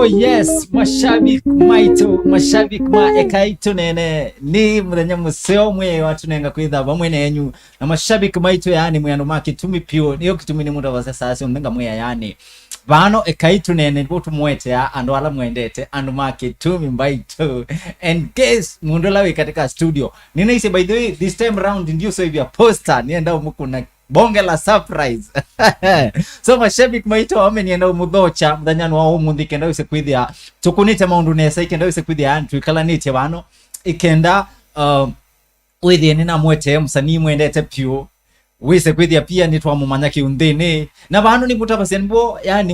Oh yes, mashabiki maitu, mashabiki ma EKAI TUNEENE ni muthenya museo mwe watu nenga kwitha bamwe nenyu na mashabiki maitu yani mwe maki tumi pio niyo kitumi ni muda wa sasa unenga mwe yani bano EKAI TUNEENE botu mwete ya ando ala mwendete ando maki tumi mbaitu and guess mundola we katika studio nina ise by the way this time round ndio so hivya poster nienda umukuna bonge la surprise. So mashabiki maitu wamenienda umudhocha mdanyano wa umundi kenda use kwithia tukunite maundu nesa ikenda use kwithia antu ikala nite bano ikenda withie nina mwete msanii mwendete pio wise kwithia pia nitwa mumanya kiundini na bano ni mutabasenbo yani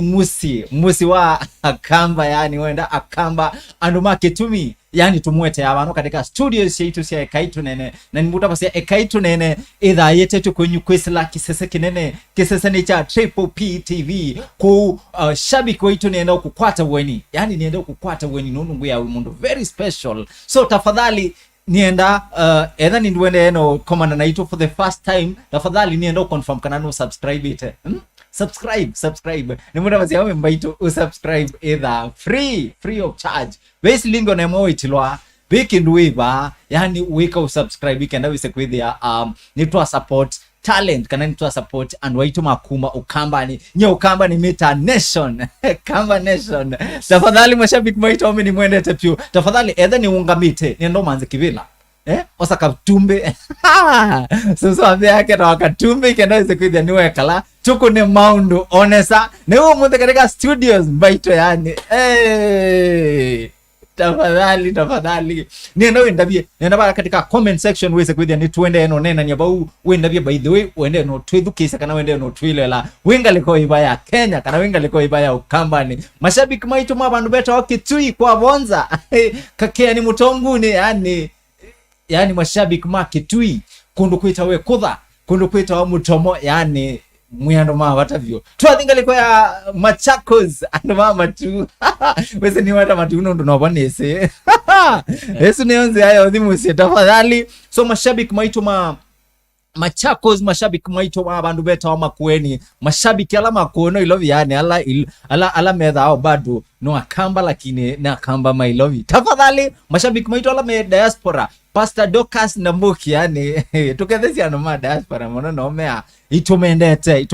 musi wa akamba yani wenda akamba andu maketumi yani tumwete abantu katika studios yetu cia EKAI TUNEENE na nimuta basi EKAI TUNEENE idha yetu kwenye kwesla kisese kinene kisese ni cha Triple P TV ku shabiki wetu nienda kukwata weni yani nienda kukwata weni nungu ya mundu very special so tafadhali nienda either ni ndwende eno komanda na ito for the first time tafadhali nienda confirm kana no subscribe it subscribe ni muda basi yao mbaito usubscribe either free of charge base lingo na mo itilwa bikinduiba yani weka usubscribe ikenda wise kwithia nitwa support talent kana nitwa support and waitu makuma ukambani nye ukambani meta nation kamba nation tafadhali mashabiki maito ni mwendete pio tafadhali either ni ungamite niendo manze kivila osaka tumbe so ambe yake na wakatumbe kenda wise kwithia niwe kala tuko ne maundu onesa ne huo munde katika studios mbaito yani tafadhali nenda ba katika comment section wese kwithia ni tuende eno nena nyaba u wenda bia by the way wende no twithukisa kana wende no twilela winga liko ibaya Kenya kana winga liko ibaya ukambani mashabiki maitu mabandu beta wakitui kwa bonza kakea ni mutonguni yani mashabiki makitui kundu kuita we kudha kundu kuita wa mutomo yani muyando maa watavyo tuwathinga liko ya Machakos ando maa matu wese ni wata matu unondo na wabanese yesu neonze haya odhimusi tafadhali so mashabiki maitu Machakos mashabiki maitu bandu beta wa makueni mashabiki ala makuono ilovi yani ala medha au badu no akamba lakini na akamba mailovi tafadhali mashabiki maitu ala me diaspora Pastor Docas na Mbuki yani tukethesi anoma diaspora mono no mea itumendete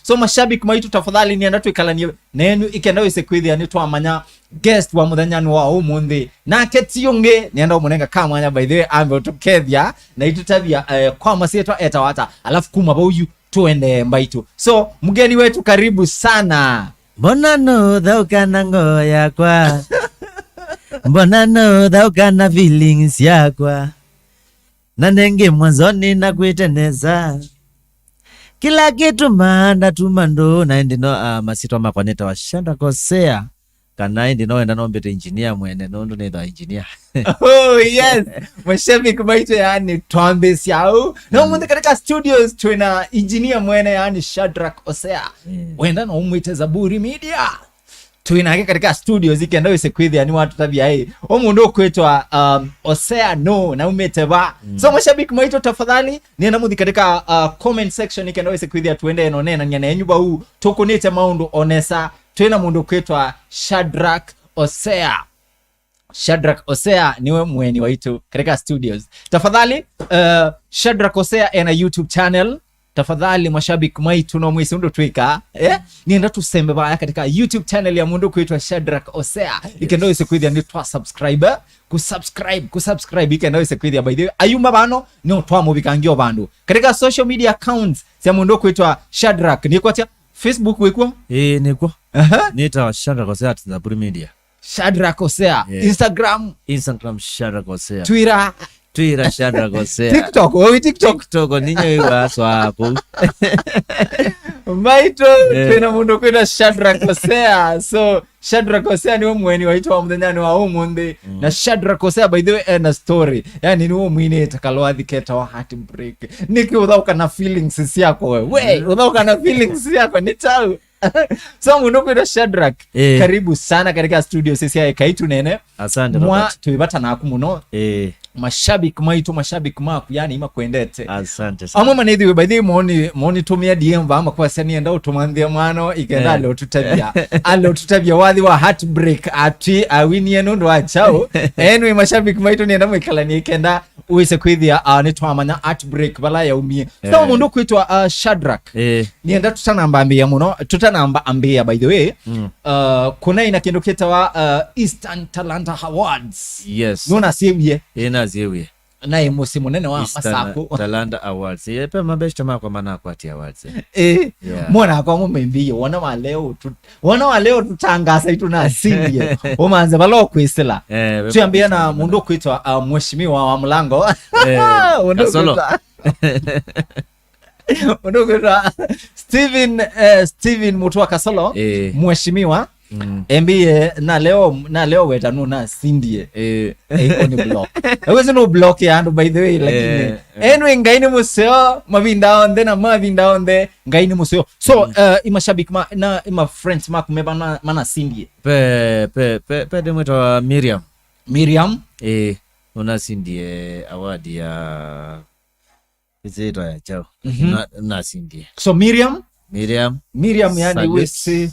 so mashabiki maitu tafadhali nienda tuikalanie nenu ikenda wise kwithia ni twamanya guest wa muthanyano wa umundi na ketiyunge nienda umunenga kama anya by the way ambe tukethia na itutabia kwa masietwa etawata alafu kuma bauyu tuende mbaitu so mgeni wetu karibu sana mbona no dhaukana ngo yakwa mbona no dhaukana feelings yakwa na nenge mwanzoni na kuiteneza kila kitu maanda tumando na ndino masito makwaneta wa SHADRACK HOSEA kana ndino enda nombete engineer mwene nondo neitha engineer oh yes mashabiki maitu yani twambesi yao na umunde katika studios tuina engineer mwene yani SHADRACK HOSEA wenda na umwite Zaburi Media tuina katika studios ikenda wise kwithia ni watu tabia omundu kwetwa HOSEA no na umeteba so mashabiki maitu tafadhali nienda muthi katika comment section ikenda wise kwithia tuende eno nena nyana nyuba huu tukunite maundu onesa tuina mundu kwetwa SHADRACK HOSEA niwe mweni waitu katika studios tafadhali SHADRACK HOSEA ena YouTube channel tafadhali mashabiki maitu no mwisi undu twika nienda tusembe baya katika YouTube channel ya mundu kuitwa SHADRACK HOSEA ikenda wise kwithia ni twa kusubscribe ikenda wise kwithia by the way ayumba bano ni twa mubikangio bandu katika social media accounts ya mundu kuitwa SHADRACK ni kwa Facebook wekwa niko nita SHADRACK HOSEA Zaburi Media SHADRACK HOSEA Instagram SHADRACK HOSEA Twitter SHADRACK HOSEA TikTok ninyo iwaso hapo mbaito tena mundu kwenda SHADRACK HOSEA so SHADRACK HOSEA ni mweni waitwa wa mdanyano wa umundi na SHADRACK HOSEA by the way and story yani ni mwine takalwathi keta wa heartbreak niki udhauka na feelings yako wewe udhauka na feelings yako ni tau So mundu kwitwa Shadrack, karibu sana katika studio sisi ya EKAI TUNEENE. Asante Robert. Tuibata naku muno. Mashabiki maitu mashabiki maku yani ima kuendete. Asante sana. Amwe manedi we by the moni tumia DM bama kwa sani enda utumandia mano ikenda alo tutabia wadhi wa heartbreak ati awini yenu ndo achao. Anyway mashabiki maitu nienda mwikala ni ikenda uweze kwithia nitwamanya heartbreak bala ya umie. So mundu kwitwa Shadrack. Nienda tutanamba ambia muno, tutanamba ambia by the way. Kuna ina kindu kitawa Eastern Talent Awards. Yes. Nuna siebye. Ziwe na emosi munene wa masako Talent Awards yepe mabeshte mako manako ati awards mwana kwa mumembiye wana wa leo tutangasa ituna sibye omanze balo kwisela tuambia na mundu kwitwa mheshimiwa wa mlango Kasolo mundu kwitwa Steven Mutua Kasolo mheshimiwa MBA na leo wetanu na sindie on block. I was no block ya ando by the way like anyway ngaini museo mavinda on the ngaini museo. So imashabiki na ima friends ma kumeba mana sindie. Pe demeta Miriam una sindie award ya izito ya chao. Na sindie. So Miriam yani wese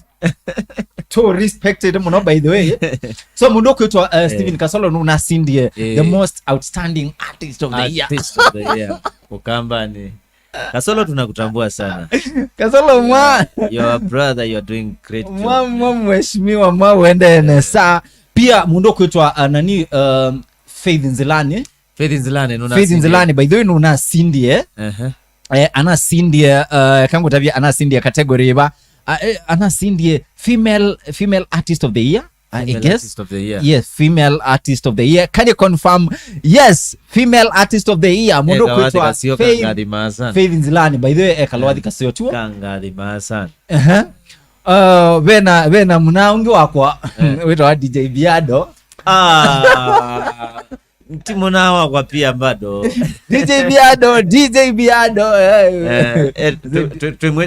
to respected muno by the way. So mundo kwitwa Steven Kasolo nuna sindie the most outstanding artist of the year. Ukamba ni Kasolo tunakutambua sana. Kasolo your brother, you are doing great job. Mheshimiwa uende nesa. Pia mundo kwitwa nani Faith Nzilani by the way nuna sindie. Ana sindie kangu tabia ana sindie category ba ana sindie female artist of the year. I guess artist of the year. Yes, female artist of the year. Can you confirm? Yes, female artist of the year. Mundo kwitwa Faith Nzilani by the way kalwadi kasio tu kangadi masan. Wena munaungi wakwa witwa DJ Biado. Timunawa kwa pia bado DJ Biado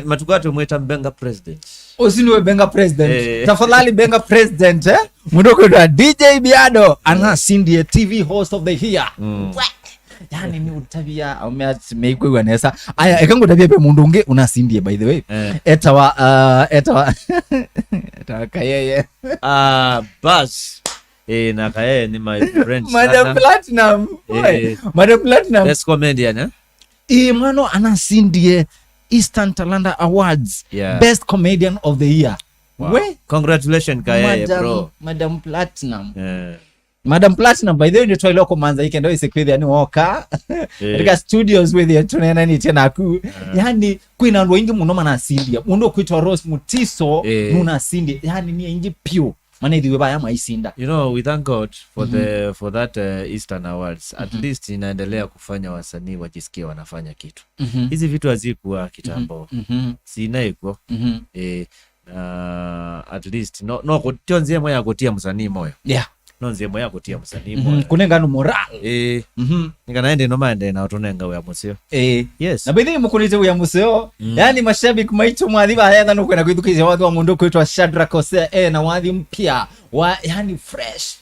matukua tumweta Benga president. Usiniwe Benga president. Tafadhali Benga president mundo kwitwa DJ Biado ana sindie TV host of the year. Yani ni utabia meikwe nesa aya ekango tabia pe mundu unge unasindie by the way etawa kayeye bas na kaye ni my friend Madam Platinum. Best comedian mano anasindie Eastern Talent Awards best comedian of the year. Wow. Congratulations kaye bro. Madam Platinum. Madam Platinum by the way ndio iloko manza ikendo isekwithia ni woka katika studios with you tunaena ni tena ku yani kwina ndo ingi muno manasindia mundo kwitwa Rose Mutiso nuna sindia yani ni ingi pure manedi weba ya maisinda. You know, we thank God for that Eastern Awards. At least inaendelea kufanya wasanii wajisikie wanafanya kitu. Hizi vitu hazikuwa kitambo. Sinaiko. At least no kutionzie moyo kutia msanii moyo. Nonze moyo kutia msanii moyo. Kunenga no moral. Nganaende no mande na utonenga we museo. Yes. Na bidhi mukunite we museo. Yani mashabiki maitu mwadhiba hayatha nuko na kwithukizia watu wa mundu kwitwa SHADRACK HOSEA na wadhi mpya wa yani fresh.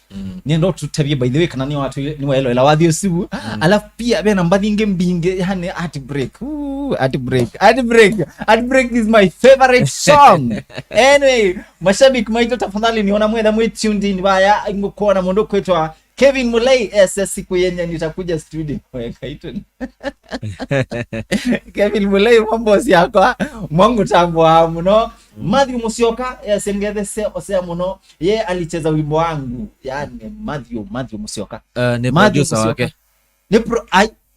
Niendo tutabia by the way kana ni watu ni waelo ila wadhi usibu. Alafu pia bena mbadhi mbinge yani heartbreak is my favorite song. Anyway, mashabiki maitu tafadhali niona mwedha mwe tuned in baya ingekuwa na mundu kwitwa Kevin Mulei siku yenye nitakuja studio kaituni. Kevin Mulei mambosi yako mwangu tambwa muno. Matthew Musyoka sengethese osea muno ye alicheza wimbo wangu yani Matthew Musyoka ni producer wake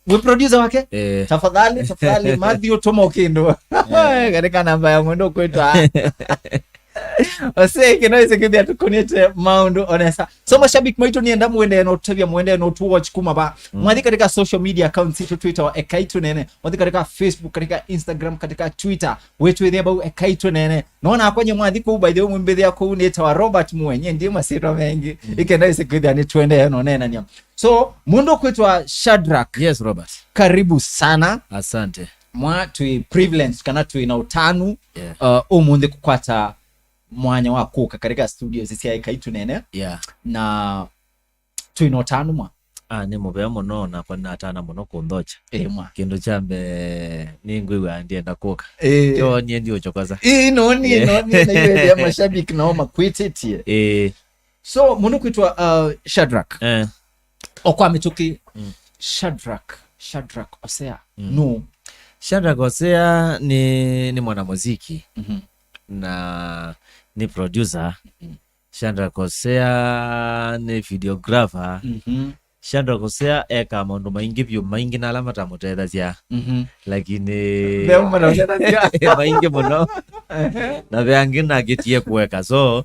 we producer wake tafadhali Matthew tomo kindo katika namba ya mundo kwetu ose kinoise kidya tukonete maundu onesa. So mashabiki maitu nienda muende no tavia muende no to watch kuma ba mwadi katika social media accounts yetu Twitter wa EKAI TUNEENE, mwadi katika Facebook, katika Instagram, katika Twitter wetu wethe ba EKAI TUNEENE nona akonye mwadi ko by the way mbedhi yako uneta wa Robert mwenye ndiye masiro mengi ikenoise kidya ni twende no nena nyam. So mundo kwetu wa SHADRACK. Yes Robert, karibu sana. Asante. mwa twi privilege kana twi na utanu umundi kukwata mwanya wa kuka katika studio cia EKAI TUNEENE na twi na utanu mwa ni mubea muno na kwa natana muno kunthocha mwa kindu chambe ni ngwiwa ndienda kuka jo nie ndio chokoza no ni na iwe mashabiki nao makwititie so muno kwitwa Shadrack okwa mituki Shadrack Hosea no Shadrack Hosea ni mwanamuziki na ni producer. Shadrack Hosea ni videographer. Shadrack Hosea eka maundu maingi na alama tamutethacia lakini maingi muno na veangi na gitie kuweka so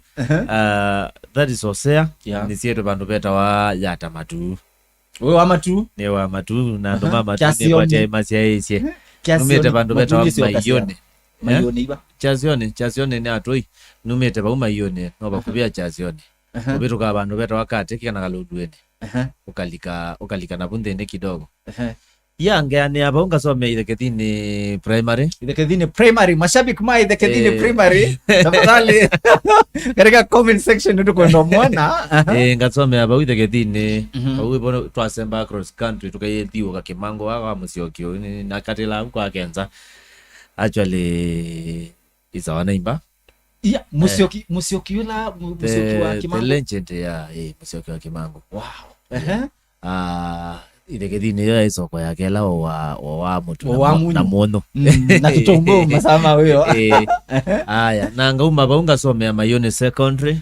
that is Hosea ni sietu bandu beta wa yata matu wewe wa matu ni wa matu na ndo mama tu ni bacha masia isie numete bandu beta wa mayone iba chazione ni atoi numete ba mayone no bakubia chazione obeto ka bandu beta wakate kana kaludweni ukalika na bunde kidogo yange ani aba ungasome idekethini primary mashabiki mai idekethini primary tafadhali katika comment section ndio kwenda mwana ngasome aba idekethini au ibono twasemba across country tukayethiwa kakimango wa musiokio na katela kwa kenza actually is our neighbor musioki wa Kimango the legend musioki wa Kimango idekethini ya isoko yake la wa mutu na mono na kitombo masama huyo aya na ngauma baunga somea Mayone secondary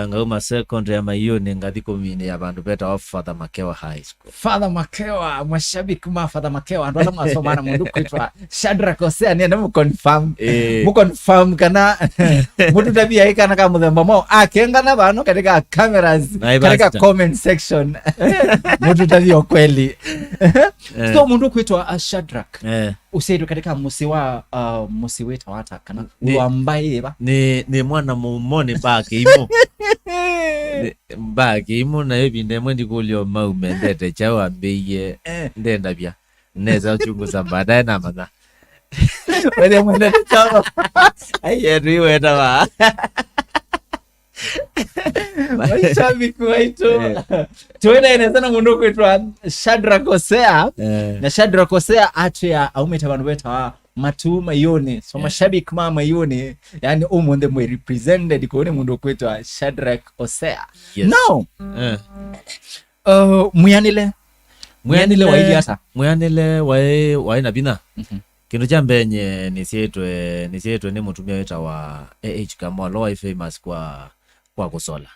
ngauma secondary ya Mayone ngathiko mine ya bandu beta wa Father Makewa high school. Father Makewa mashabiki ma Father Makewa ndo masomana mundu kwitwa Shadrack Hosea ni ndo confirm kana mutu tabia ikana kama muthemba mo akengana bano katika cameras katika comment section mutu tabia kweli so mundu kwitwa Shadrack usedo katika musi weta wata kana uambaye ba ni mwana mumone baki imo na ebinde mwendi kulio maume ndete chawa mbeye ndenda bya neza uchunguza baadaye na madha wale mwenda chawa ayeru weta ba mashabiki waitu tuenda inazana mundu kwitwa Shadrack Hosea na Shadrack Hosea atia aumeta bandu beta matu Mayone so mashabiki ma Mayone yani umunde mwe represented ko ne mundu kwetwa Shadrack Hosea no muyanile wa na bina kindu cha mbenye nisietwe ni mutumia weta wa kama low famous kwa kusola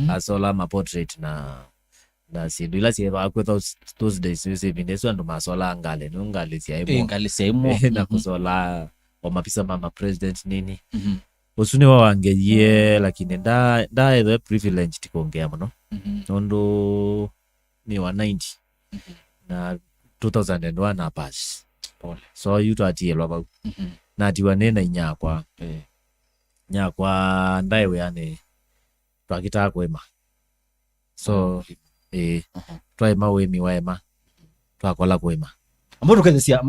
asola ma portrait na sidula sieba kwetha those days we bindeso ndo masola ngale nungale siaimo na kusola wa mapisa mama president nini usuni wangeye lakini nda the privilege tikongea muno ndo ni wa 90 na 2001 apas so you to atielwa ba na tiwa nena nyakwa ndaiwe yani twakita kwema so twaima wemi waema twakola kwema mbodu kethesia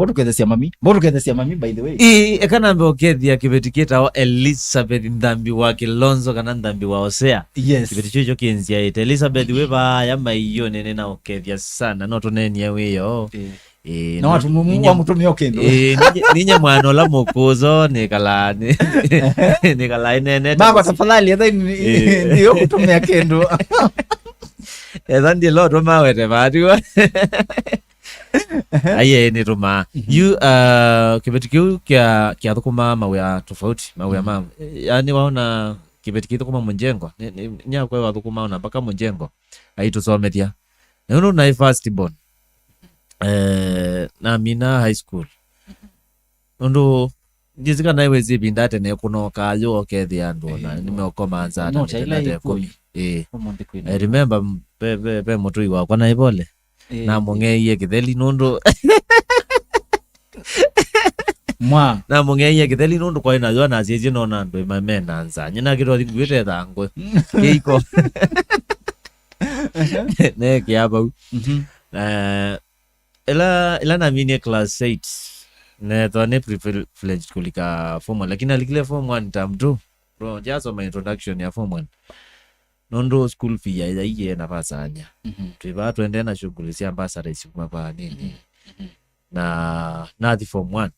mami by the way ekana mbokethia kibetikita wa Elizabeth ndambi wa Kilonzo kana ndambi wa Hosea kibeticho kienzia Elizabeth weba ya Mayone nena okethia sana no tonenia wiyo na watu mumu mutumio kendo ninye mwana la mokozo nikala inene baba tafadhali hata ndio kutumia kendo ndi lot mawete badiwa aye ni ruma you kibetikio kia thukuma mawia tofauti mawia mama yani waona kibetikio thukuma munjengo nya kwa wa thukuma ona mpaka munjengo aitusomethia no na first born na mina high school ndo jizika na iwezi bindate ne kunoka yo kethia ndona nimeokoma anza no chaila I remember pe motoi wakwa na ibole na mongeye kitheli nondo na mongeye kitheli nondo kwa ina yo na jeje nona ndo mamena anza nyina kiro thingwite thangwe kiko ne kiaba ela na mini class 8 ne to ne privileged kulika form 1 lakini alikile form 1 term 2 bro jazo my introduction ya form 1 nondo school fee ya iye na pasanya tuiva tuende na shughuli cia ambassador isikuma pa nini na the form 1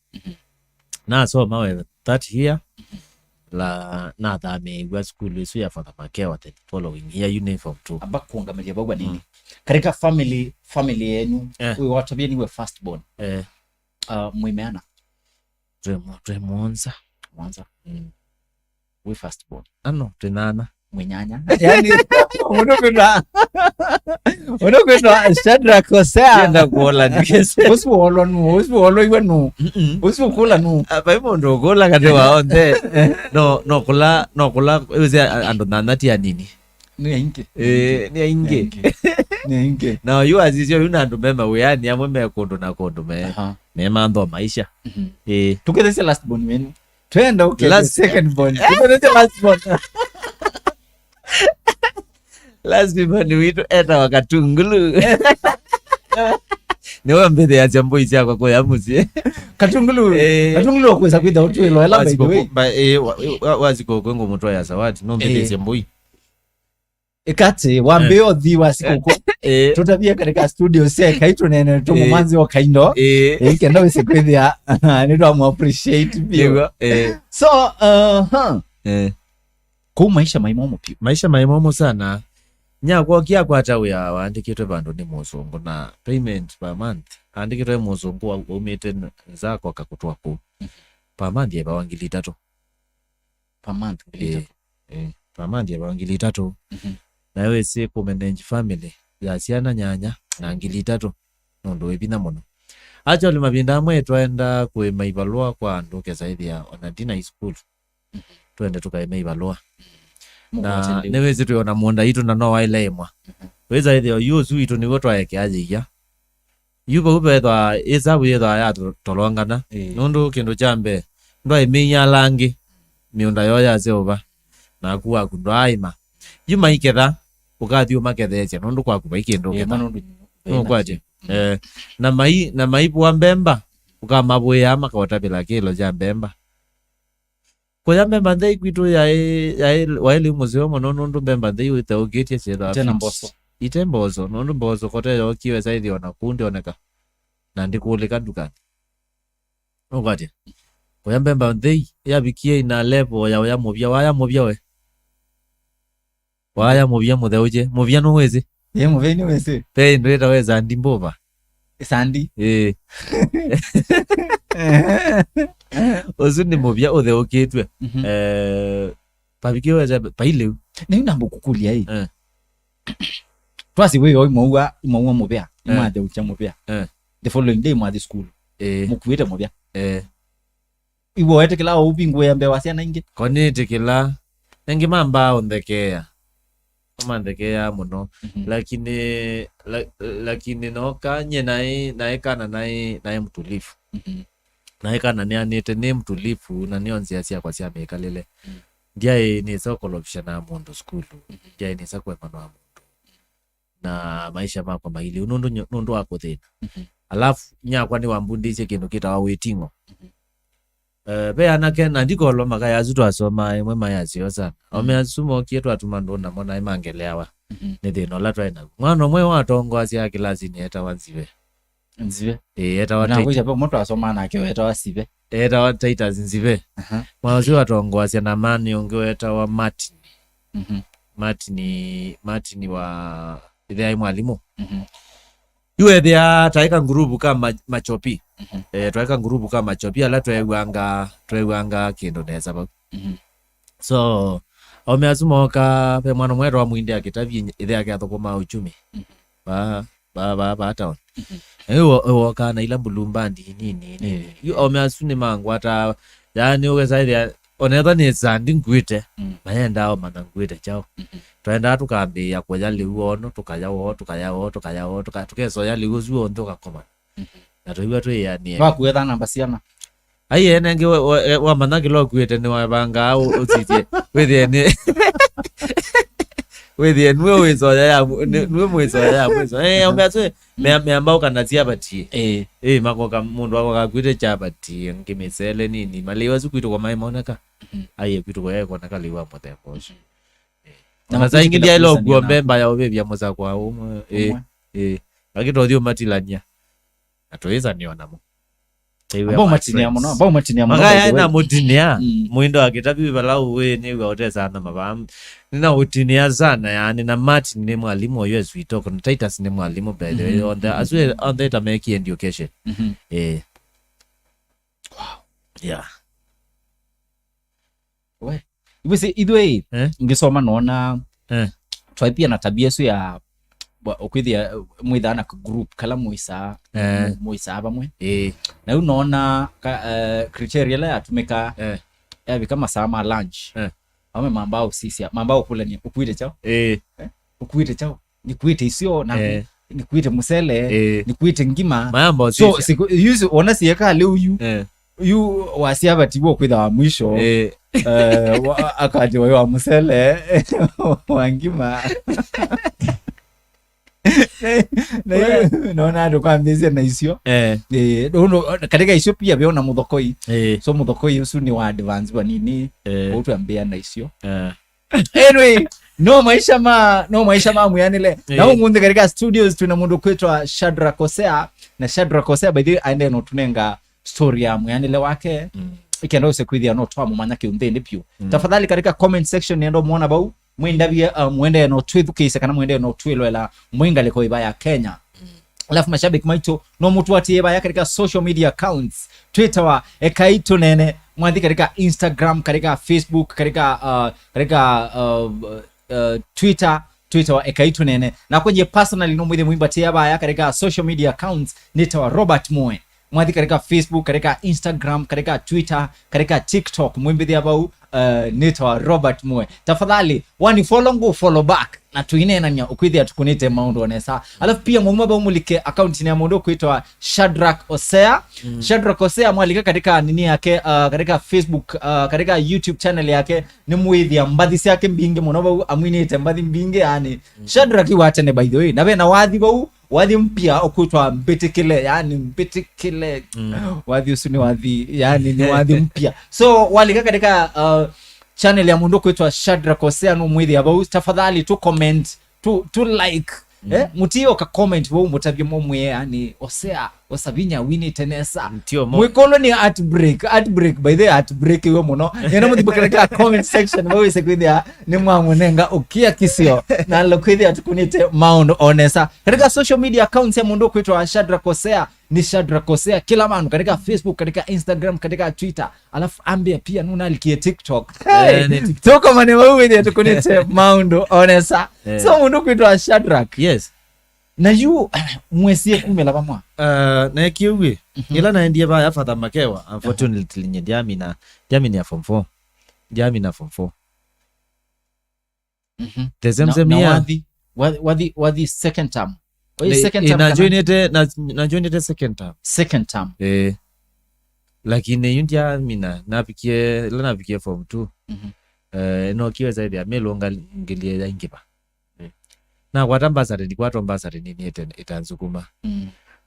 na so mawe that here la na thame wa school isu ya father makewa the following year uniform 2 aba kuangamalia bagwa nini katika family yenu wewe watu bia niwe first born mwimeana Monza we first born ano tunana mwenyanya yani unokwenda Shadrack Hosea nda kuola nikese usiwolo iwe nu usiwukula nu apa imondo gola kate waonde no kula uze ando nanati ya nini ni inge na you azizio yunando mema uyani amwe mekondo na kondo mema ndo maisha tukeze last born menu twenda last second born tukeze last born last born witu eta wakatungulu niwe mbele ya jambo isi yako kwa yamuzi katungulu wakweza kwida utuilo ela waziko kwengo mtoa ya zawadi no mbele ya jambo isi ekati wambeo dhiwa sikuko tutabia katika studio sia EKAI TUNEENE tumu manzi wa kaindo ikenda wese kwithia nido amu appreciate bio so ku maisha maimomo pio maisha maimomo sana nyakwa kia kwa hata uya waandikitwe bandu ni muzungu na payment per month andikitwe muzungu wa umete zako akakutua ku per month yeba wangili 3 per month per month yeba wangili 3 na wewe si kumenenji family ya siana nyanya na ngili 3 nondo webina mono acha oli mabinda amwe twaenda kuema ibalua kwa ndoke zaidi ya onadina school twende tukaema ibalua na newezi tuona muonda itu na no wailemwa weza ithio yuzu itu nigo twaeke aje ya yuba ubethwa ezabu yethwa ya tolongana nondo kindu chambe ndo imenya langi miunda yoya zeoba na kuwa kundaima yuma iketha ugathi umakethecia nondo kwa kuba ikindu ketha no kwaje na maibu wa mbemba ukamabwe makawata bila kilo ja mbemba kwa mbemba ndai kwitu ya waili muzeo mono ndo mbemba ndai wita ugetie chela tena mboso ite mboso nondo mboso kote yo kiwe saidi ona kundi oneka na ndikulika dukani no kwaje kwa mbemba ndai ya bikie ina level ya mubya we waya mubya mutheuje mubya no wezi mubya ni wezi pe ndeta weza ndimbova sandi ozuni mubya utheukitwe pabikio weza paile ni ndambo kukulia hii twasi wewe imauwa mubya imade ucha mubya the following day mwa school mukuita mubya iwo wete kila ubingwe ambe wasiana inge konete kila nengi mamba ondekea mandekea muno lakini no kanye nae kana nae mtulifu nae kana ni anete ne mtulifu na nionzi sia kwa sia mekalele ndiye ni sokolopsha na mundu school ndiye ni sakwe mano wa mundu na maisha mako mahili unundu wako thina alafu nyakwa ni wambundishe kindu kita wetingo be anake ndikolo makaya azuto asoma emwe mayazio sana ome asumo kietu atumando na mona imangelewa ne thino la twaina mwana mwe watongo asia kilasi ni eta wanziwe nziwe eta wataita na kuja pe moto asoma na kyo eta wasibe eta wataita nziwe mwana sio watongo asia na mani ongewe eta wa Martin wa idhaa mwalimu yue dia taika ngurubu kama machopi twaika ngurubu kama machopi ala twewanga kindu neza ba so omeazumoka pe mwana mwero wa mwindi akitavye idhaa yake athokoma uchumi ba town ewo kana ila mbulumbandi nini yu omeasuni mangwata yani ugezaidi onetha ni zandi ngwite mayenda o manangwite chao twenda tukambia kwa liu ono tukayawo tukesoya liu zuo ndoka koma na tuiwa tu yani ba kuetha namba siana ai nenge wa managi lo kwete ni wa banga au utite withie nwe wizoya ya nwe mwizoya ya mwizo omeatwe meambao kana ziabatie makoka mundu wako kakwite chabatie ngimisele nini maliwa sikwito kwa mai moneka aye kwito kwa yako nakaliwa mote kosho na zaingi ndia ilo gombe mbaya obebya moza kwa umwe akito dio matilanya atoeza niona mo ambao matinia muno magaya na mutinia muindo akitabi balau we ni gaoteza na mabam nina utinia sana yani na Martin ni mwalimu wa US we talk na Titus ni mwalimu by the way on the as well on the make education wow yeah we ibese idwe ngisoma naona twapia na tabia su ya okwithia mwithana ka group kala muisa bamwe na unaona criteria la yatumika yavi kama sama lunch ame mambao sisi mambao kula ni ukuite chao ukuite chao nikuite isio na nikuite musele nikuite ngima mambo so use ona sieka leo you wasiaba tibo kwitha wa mwisho akati wa musele wangima naona ndo kwa mbizi na isio katika isio pia beona muthokoi so muthokoi usu ni wa advance wa nini utu ambia na isio anyway no maisha ma muyanile na ungunde katika studios tuna mundu kwetwa SHADRACK HOSEA na SHADRACK HOSEA by the aende no tunenga story ya muyanile wake ikenda usekwithia no twa mumanya kiunthende pio tafadhali katika comment section nendo muona bau mwendabia mwende no twithukise kana mwende no twilwela mwingaliko ibaya Kenya alafu mashabiki maito no mutuatie ibaya katika social media accounts Twitter wa EKAI TUNEENE mwadhi katika Instagram katika Facebook katika Twitter wa EKAI TUNEENE na kwenye personally no mwidhi mwimbatie ibaya katika social media accounts nitawa Robert Moe mwadhi katika Facebook katika Instagram katika Twitter katika TikTok mwimbithi abau nitawa Robert Moe tafadhali wani follow back na tuine nanya ukwithia tukunite maundu onesa alafu pia mwumaba umulike account ni ya mundu kuitwa SHADRACK HOSEA SHADRACK HOSEA mwalika katika nini yake katika Facebook katika YouTube channel yake ni mwithia mbathi yake mbinge munoba amwinite mbathi mbinge yani SHADRACK watene by the way na bena wadhi mpya okutwa mbitikile yani mbitikile wadhi usuni wadhi yani ni wadhi mpya so walika katika channel ya mundu kuitwa SHADRACK HOSEA no mwithi abau tafadhali tu comment tu like mutio ka comment wo mutabye momwe yani Hosea osabinya wini tenesa mwikolo ni heartbreak by the heartbreak we muno yana muthi katika comment section wo isekwithia ni mwamunenga ukia kisio na lokwithia tukunite mound onesa katika social media accounts ya mundu kuitwa SHADRACK HOSEA ni SHADRACK HOSEA kila manu katika Facebook katika Instagram katika Twitter alafu ambia pia nuna alikie TikTok toko mane wewe tukunite mound onesa so mundu kuitwa SHADRACK yes na yu mwesie kumela bamwa na kiuwe ila naendie ba yafata makewa unfortunately nye jami ya form 4 tezemzemia wadhi second term na joinete second term lakini yundia mina napikie form 2 no kiwe zaidi ya melonga ngilie ya ingiba na kwatambasare ndikwatombasare nini itanzukuma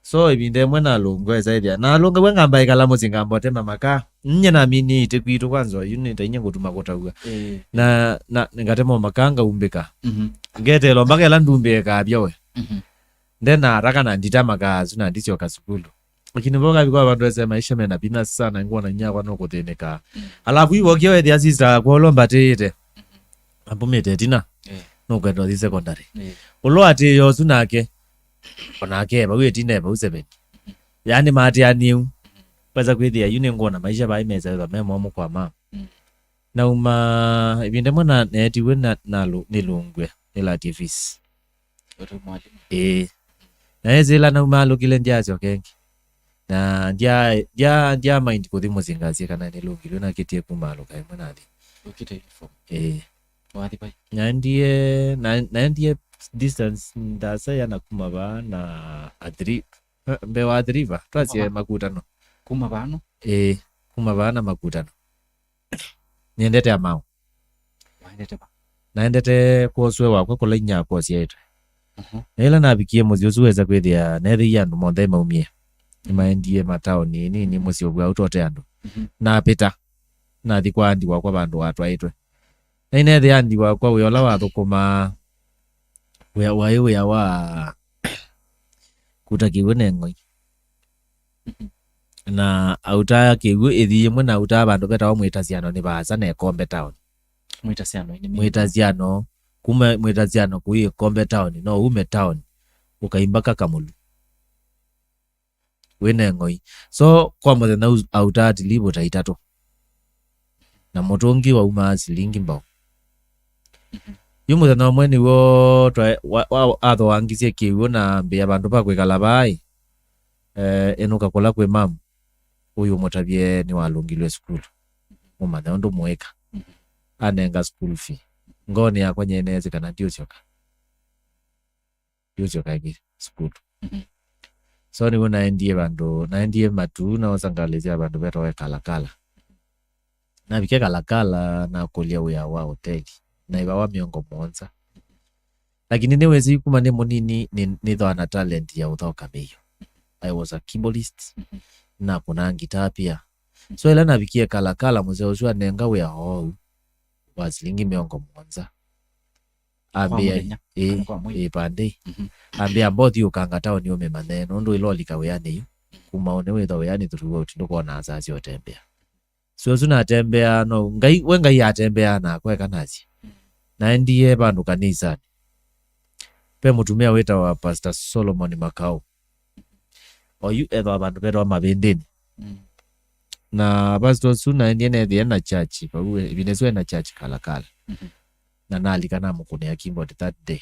so ibinde mwena longwe zaidi na longa wengamba ikala muzingambo tema maka nye na mini itekwitu kwanza unit inye ngotuma kotawa na ngatemo makanga umbeka ngete lo mbakela ndumbeka byawe then araka na nditamaga zuna ndisyo kasukulu lakini boga bikwa bantu ese maisha mena bina sana ngona nyakwa nokuteneka alafu iwo kyo edi asista kwolomba tete ambumete tina nokendo di secondary ulo ati yo sunake onake ba wetina ba u7 yani mati aniu baza kwithia yune ngona maisha ba imeza ba memo mukwa ma na uma ibinde mwana neti wena nalo nilungwe ela tvs na ezela na uma lokile ndiazo kengi na dia mind ko dimo zingazi kana nilungile na kitie kumalo kai mwanadi ukite form wadi bai nandie distance ndasa yana kumaba na bewa adriva twasie makutano kumabano kumabana makutano niendete amao naendete kuoswe wakwe kulenya kuosie ila nabikie muzi ucio weza kwithia nethi andu monthe maumie nimaendie mataoni ni muzi ogwa utote andu na pita na thikwa andi wakwa bandu watwaitwe na nethi andi wakwa wiola wathukuma wia wa kutakiwe neng'oi na auta kigu ithi mwe na auta bandu beta mwitaciano ni baza na Kombe town mwitaciano kuma mwitaciano kui Kombe town no ume town ukaimbaka Kamulu wene ng'oi so kwa muthenya auta atilibo ta itatu na mutungi wa uma silingi mbao yu muthenya umwe ni wo atho wangicie kiu na mbia bandu ba kwikala bai enuka kula kwe mamu uyu mutabie ni walungilwe school mumathe ndu mweka anenga school fee ngoni yakwa nyenezi kana ndiucioka gi school so ni naendie bandu naendie matu na wasangalizia bandu beto kalakala na bike kalakala na kulia uya wa hoteli na ibawa miongo monza lakini niwezi kuma ni munini ni thwana talent ya uthoka beyo. I was a keyboardist na kuna gitaa pia so ila nabikie kalakala muzee ucio nenga we ho wasilingi miongo monza ambia pande ambia bothi ukanga town ni ume maneno ndo ilolika we yani kuma one we tho yani throughout ndo kona azazi otembea so zuna tembea no ngai wenga ya tembea na kweka nazi na ndiye bandu kanisa pe mutumia weta wa Pastor Solomon Makao oyu etho bandu beto mabendeni na Pastor Suna ndiye na church pa uwe binezwe na church kalakala na nali kana mukune ya keyboard that day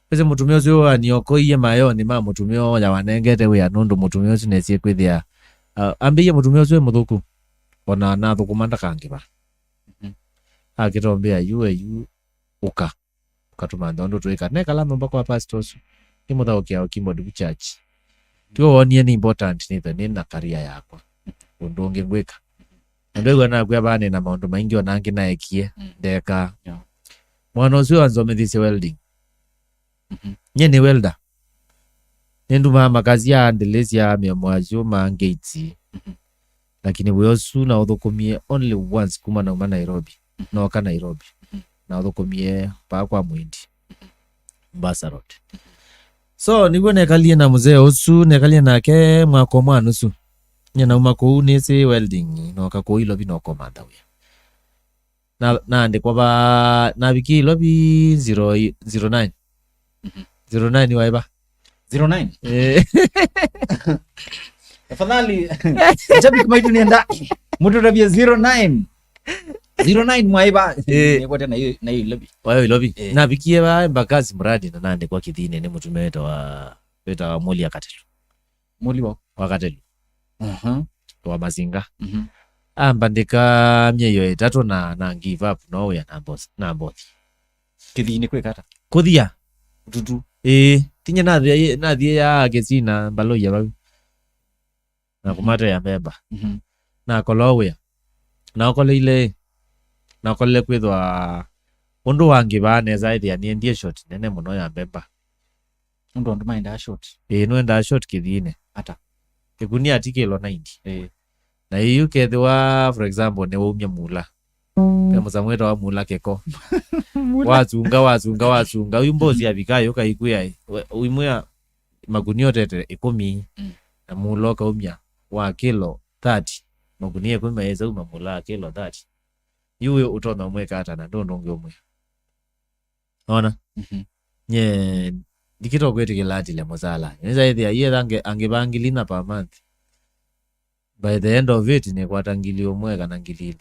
pese mutumia ucio aniokoiye mayoni ma mutumia ya wanengete we anundu mutumia ucio nesie kwithia ambiye mutumia ucio muthuku ona na thukumanda kangiba akitombea yu ukatuma ndondo tweka nekala nomba kwa Pastor ucio imuthaokia keyboard church tuo wonie ni important ni na career yakwa undu ungi ngwika ndio na kwa bane na maundu maingi onangi na ekie ndeka mwana ucio anzomethise welding nye ni welder nendu mama kazi ya Andelesia miamwajo ma gates lakini we na uthukumie only once kuma na Nairobi no ka Nairobi na uthukumie pa kwa Mwindi Mombasa road so niguo nekalie na muzee ucu nekalie nake mwako mwanusu nyena umako nisi welding no kako ilobi no komanda we na ndikwa ba na biki ilobi 009 09 waiba 09 afadhali Shabiki maitu nienda mtu tabia 09 mwaiba niko tena hiyo na hiyo lobby wayo lobby na bikie ba mbakazi mradi na nande kwa kidhine ni mtu meto wa moli akatelu moli wa wakatelu wa mazinga ambandika myeyo etatu na give up no ya na boss kidhine kwekata kuthia tutu tinye na thie ya gezina mbalo ya babu na kumata ya beba na kolowe na okole ile na okole kwithwa undu wangi bane zaidi ya niendie shot nene muno ya beba undu maenda shot no enda shot kidhine ata ikuni atikelo 90 na hiyo kethwa for example ne umya mula kama zamweta wa mula keko wazunga uyumbozi abikayo kaikuya uimwe magunio tete 10 na mulo ka umya wa kilo 30 magunia kwa meza umamula kilo 30 yuyo utona mweka hata na ndondo ngomwe ona nye dikito kwete kilati le mozala neza idea ye angebangilina per month by the end of it ne kwatangilio mweka na ngilile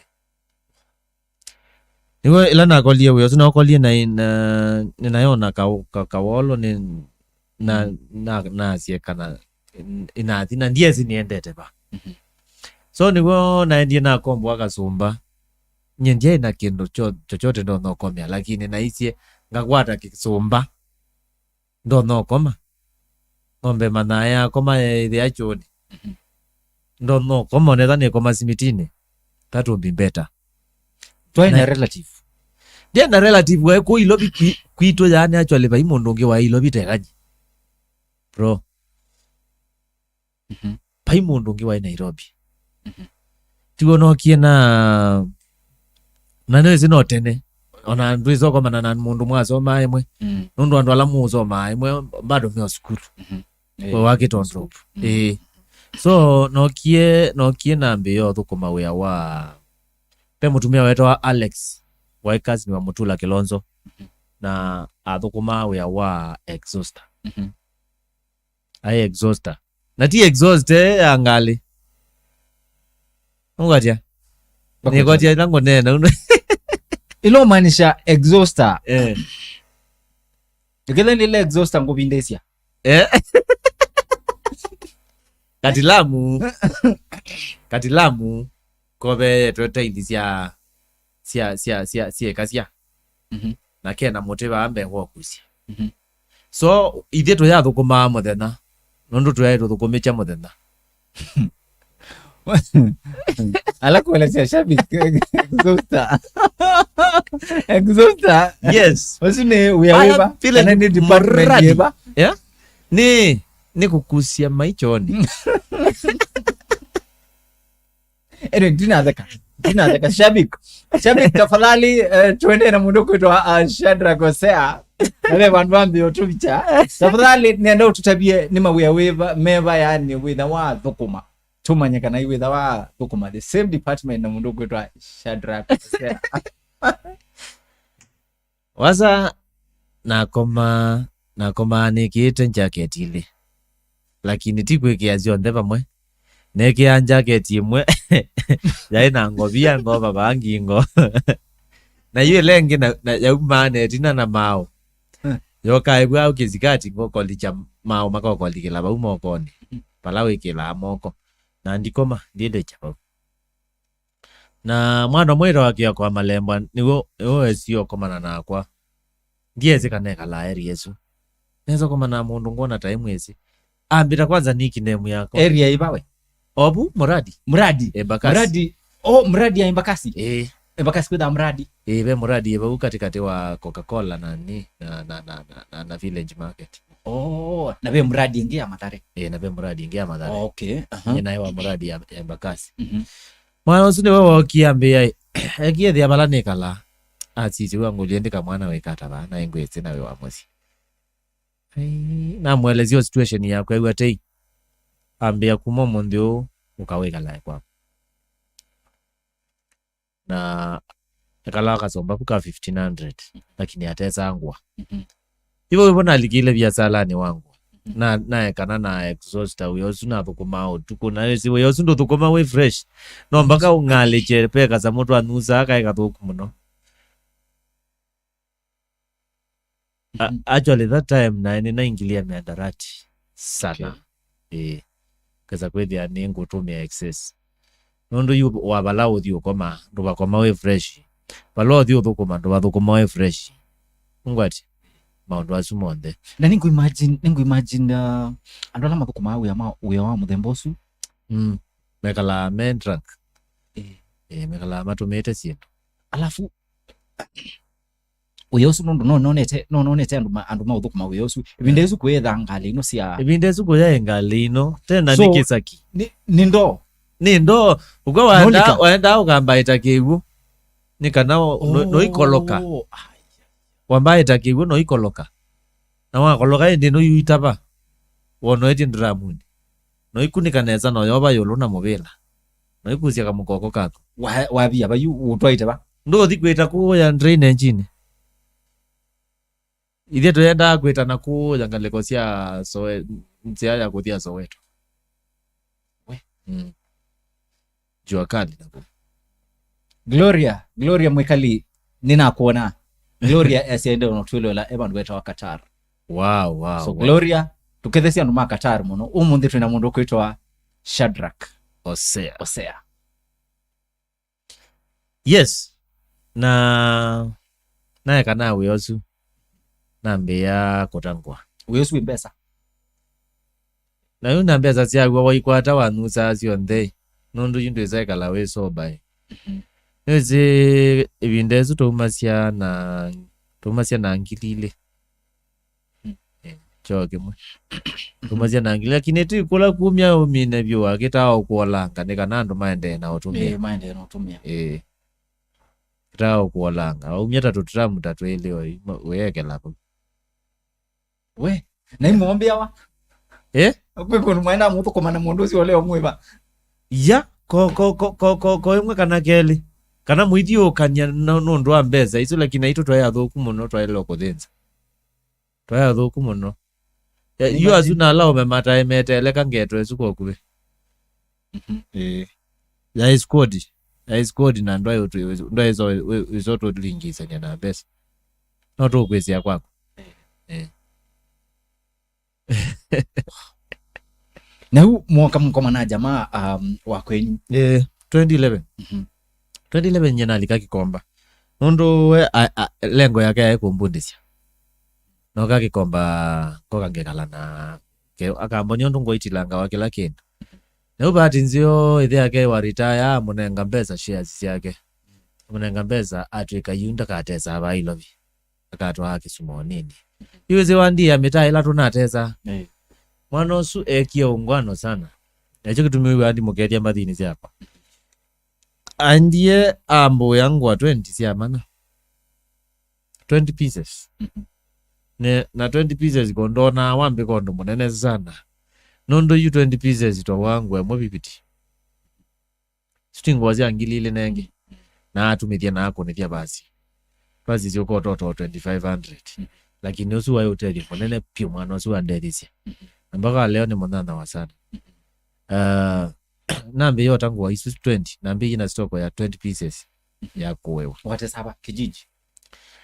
niwe ila na kolie we osina kolie na ninayona kawolo ni na siekana inathina ndiye ziniendete ba so niwo naendie na kombo akasumba nyenje na kindu chochote ndo nokomia lakini naisie ngagwata kisumba ndo nokoma ngombe manaya koma ile achoni ndo nokoma nethani koma simitini tatu bimbeta twaina relative Ndienda relative we ku ilobi kwito yani actually ba imondo nge wa ilobi tekaji bro pa imondo nge wa Nairobi tigo no kiena na nezi no tene ona ndwizo kwa manana mundu mwazo maimwe nundu andu ala muzo maimwe bado myo skuru kwa wake tondro so no kie nambe yo thukuma wea wa pe mutumia wetu wa Alex wa kazi ni wa Mutula Kilonzo na athukuma wea wa exhauster ai exhauster na ti exhaust angali ungatia ni gotia lango nena ilo manisha exhauster ngele ni exhauster ngobindesia katilamu kobe twetaili sia kasia na kena motiva ambe ngokusia so ithe to yathukuma muthena nondu twaito thukumicha muthena ala kuelezea shabiki exhauster yes wasine uyaweba kana ni department yeba ni kukusia maichoni dinadheka shabiki tafadhali twende na mundu kuitwa SHADRACK HOSEA ale bandu ambio tubicha tafadhali nienda ututabie ni mawea meva yani witha wa thukuma tumanyeka na witha wa thukuma the same department na mundu kuitwa SHADRACK HOSEA waza nakoma nikiite jacket ile lakini tikwekia zionde pamwe nekia jacket imwe yaina ngobia ngoba bangi ngo na yule lengi na yaumane tina na mao yoka ibwa ukizikati ngoko licha mao makoko likila ba umokoni palawe kila moko na ndikoma ndiende chapa na mwana mwera wake kwa malemba niwo sio komana na kwa ndieze kaneka la area Yesu nezo komana mundu ngona time ezi ambira kwanza niki name yako area ibawe obu muradi Embakasi muradi ya Embakasi Embakasi kwenda muradi be muradi eba katikati wa Coca-Cola na na Village Market na be muradi ingia Mathare na be muradi ingia Mathare okay na iwa muradi ya Embakasi mwana usine wewe kiambia ekie ya balane kala atiti wangu liendeka mwana wekata bana engwetse nawe wa mosi na mwelezio situation yako ewe atei ambia kumomo ndio ukaweka la kwa na kala kasomba kuka 1500 lakini ateza angwa hivyo hivyo nalikile vya salani wangu na kana na exhauster uyosu na thukuma tuko na wesi uyosu ndo thukuma we fresh no mpaka ungale peka za mtu anusa akaika thuku muno actually that time na naingilia miadarati sana kaza kwethia ni ngutumia excess nondu yu wabala uthi ukoma nduba koma we fresh balo uthi uthukuma nduba thukuma we fresh ngwati maundu acu monthe na ningu imagine andu ala mathukuma uya wa muthembosu mekala men drunk mekala matumite sindu alafu uyosu nondu nonete andu mauthukuma uyosu ibindezu kwetha ngali ino cia ibindezu kuya ngali ino tena so, nikisaki ni ndo uko waenda ukamba itakiwu nikana no ikoloka wamba itakiwu no ikoloka na wakoloka indi no yuitaba wono eti ndramuni no ikunika neza no yoba yolo na mubila no ikusia kamukoko kako wabia bayu utwaite ba ndo thikwita kuya drain engine ithe tuyenda kwita na kuya ngaleko cia soe ntia ya kuthia Soweto we jua kali na Gloria mwekali nina kuona Gloria asiende onotwilo la ebandu weta wa Qatar wow so Gloria tukethesia andu ma Qatar muno umundi twina mundu kwitwa SHADRACK HOSEA yes na kana uyosu nambia kotangwa uyosu mbesa na yuna mbesa cia gwa ikwata wanusa cio nthe nondu yindu isaikala we soba eze ibindezo tumasia na ngilile choke mwe tumasia na ngilile lakini tu kula kumya umine byo akitao kuolanga nikanando maende na utumia maende na utumia kitao kuolanga umya tatu tatu elewa weke lapo we na imwambia wa kwa mwenda mtu komana munduzi ole omwiba ya ko imwe kana keli kana mwiti okanya no ndo ambeza iso lakini ito twaya thoku muno twayelo kuthinza twaya thoku muno you azuna allow me mata emetele kangeto esuko kuwe ya iskodi na ndo izo to lingisa nyana besa not okwezia kwako na huu mwaka mkoma na jamaa wa kwenyu 2011 2011 nyana alikakikomba mundu we lengo yake yaikumbundisya no kakikomba kokangekala na ke akambonyo ndungo itilanga wa kila kindu na ubati nzio ithe yake wa retire munenga mbeza shares yake munenga mbeza atwika yunda kateza abailovi akatwa haki sumo nini iweze wandia mitaa ila tunateza mwana osu ekia ungwano sana echo kitumiwe andi muketia mathini siapa andie ambo yangu wa 20 siamana 20 pieces na 20 pieces kondona wambi kondo munene sana nondo yu 20 pieces to wangu emwe bibiti stingo wazia ngilile nenge na atumithia na ako nithia basi zio kototo 2500 lakini usu wa hoteli munene pio mwana usu andedisia mpaka leo ni mwanana wa sana nambi yo tangu wa isu 20 nambi ina stoko ya 20 pieces ya kuwewa wate saba kijiji